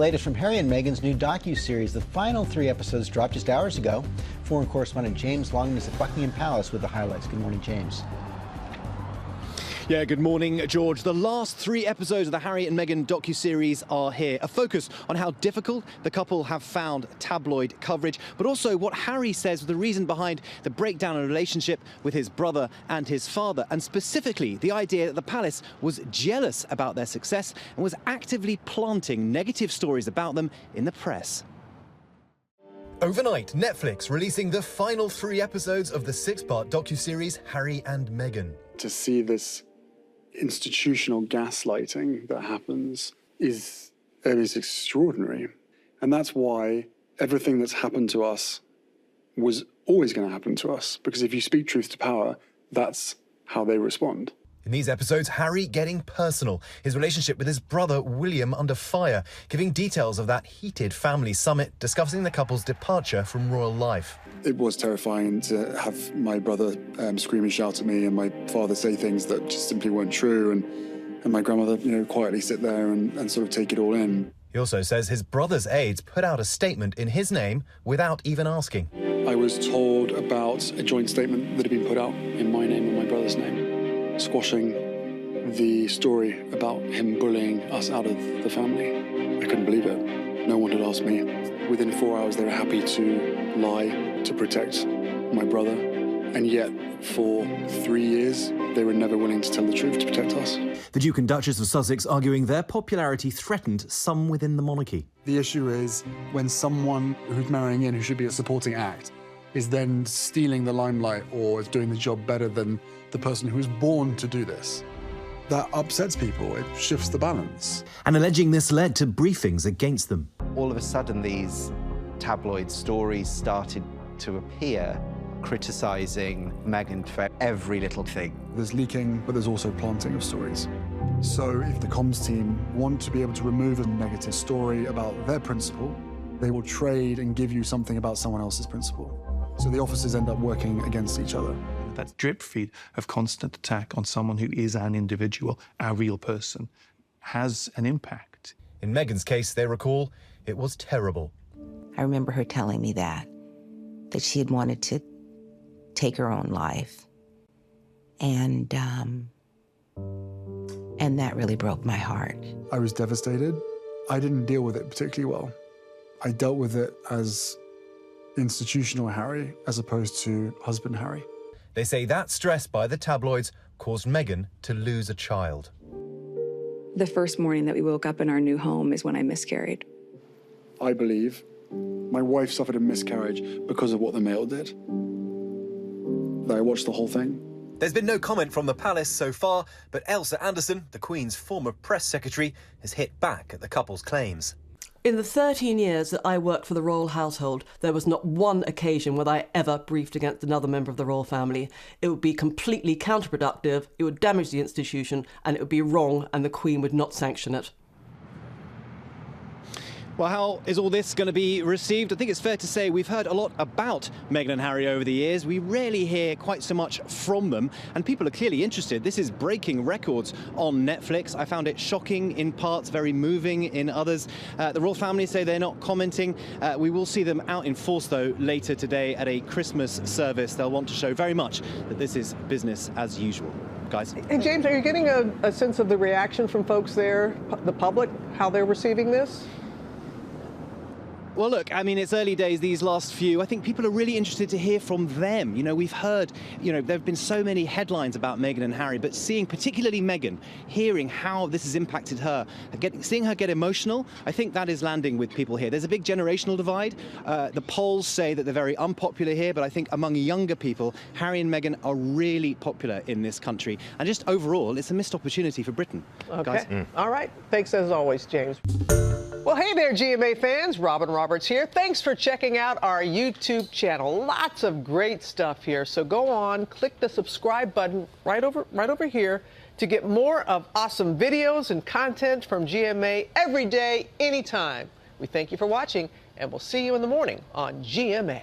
latest from Harry and Meghan's new docuseries. The final 3 episodes dropped just hours ago. Foreign correspondent James Longman is at Buckingham Palace with the highlights. Good morning, James. Yeah, good morning, George. The last 3 episodes of the Harry and Meghan docuseries are here. A focus on how difficult the couple have found tabloid coverage, but also what Harry says was the reason behind the breakdown in relationship with his brother and his father, and specifically the idea that the palace was jealous about their success and was actively planting negative stories about them in the press. Overnight, Netflix releasing the final 3 episodes of the 6-part docuseries Harry and Meghan. To see this institutional gaslighting that happens is extraordinary. And that's why everything that's happened to us was always going to happen to us. Because if you speak truth to power, that's how they respond. In these episodes, Harry getting personal, his relationship with his brother William under fire, giving details of that heated family summit, discussing the couple's departure from royal life. It was terrifying to have my brother scream and shout at me and my father say things that just simply weren't true, and my grandmother, quietly sit there and sort of take it all in. He also says his brother's aides put out a statement in his name without even asking. I was told about a joint statement that had been put out in my name and my brother's name, squashing the story about him bullying us out of the family. I couldn't believe it. No one had asked me. Within 4 hours, they were happy to lie to protect my brother. And yet, for 3 years, they were never willing to tell the truth to protect us. The Duke and Duchess of Sussex arguing their popularity threatened some within the monarchy. The issue is when someone who's marrying in, who should be a supporting act, is then stealing the limelight or is doing the job better than the person who was born to do this. That upsets people. It shifts the balance. And alleging this led to briefings against them. All of a sudden, these tabloid stories started to appear, criticising Meghan for every little thing. There's leaking, but there's also planting of stories. So if the comms team want to be able to remove a negative story about their principal, they will trade and give you something about someone else's principal. So the officers end up working against each other. That drip feed of constant attack on someone who is an individual, a real person, has an impact. In Meghan's case, they recall, it was terrible. I remember her telling me that she had wanted to take her own life. And that really broke my heart. I was devastated. I didn't deal with it particularly well. I dealt with it as institutional Harry as opposed to husband Harry. They say that stress by the tabloids caused Meghan to lose a child. The first morning that we woke up in our new home is when I miscarried. I believe my wife suffered a miscarriage because of what the Mail did. I watched the whole thing. There's been no comment from the palace so far, but Elsa Anderson, the Queen's former press secretary, has hit back at the couple's claims. In the 13 years that I worked for the royal household, there was not one occasion when I ever briefed against another member of the royal family. It would be completely counterproductive, it would damage the institution, and it would be wrong, and the Queen would not sanction it. Well, how is all this going to be received? I think it's fair to say we've heard a lot about Meghan and Harry over the years. We rarely hear quite so much from them, and people are clearly interested. This is breaking records on Netflix. I found it shocking in parts, very moving in others. The royal family say they're not commenting. We will see them out in force, though, later today at a Christmas service. They'll want to show very much that this is business as usual. Guys. Hey, James, are you getting a sense of the reaction from folks there, the public, how they're receiving this? Well, look, I mean, it's early days, these last few. I think people are really interested to hear from them. You know, we've heard, there have been so many headlines about Meghan and Harry, but seeing particularly Meghan, hearing how this has impacted her, seeing her get emotional, I think that is landing with people here. There's a big generational divide. The polls say that they're very unpopular here, but I think among younger people, Harry and Meghan are really popular in this country. And just overall, it's a missed opportunity for Britain. Okay. Guys. All right. Thanks as always, James. Well, hey there, GMA fans. Robin Roberts here. Thanks for checking out our YouTube channel. Lots of great stuff here. So go on, click the subscribe button right over here to get more of awesome videos and content from GMA every day, anytime. We thank you for watching, and we'll see you in the morning on GMA.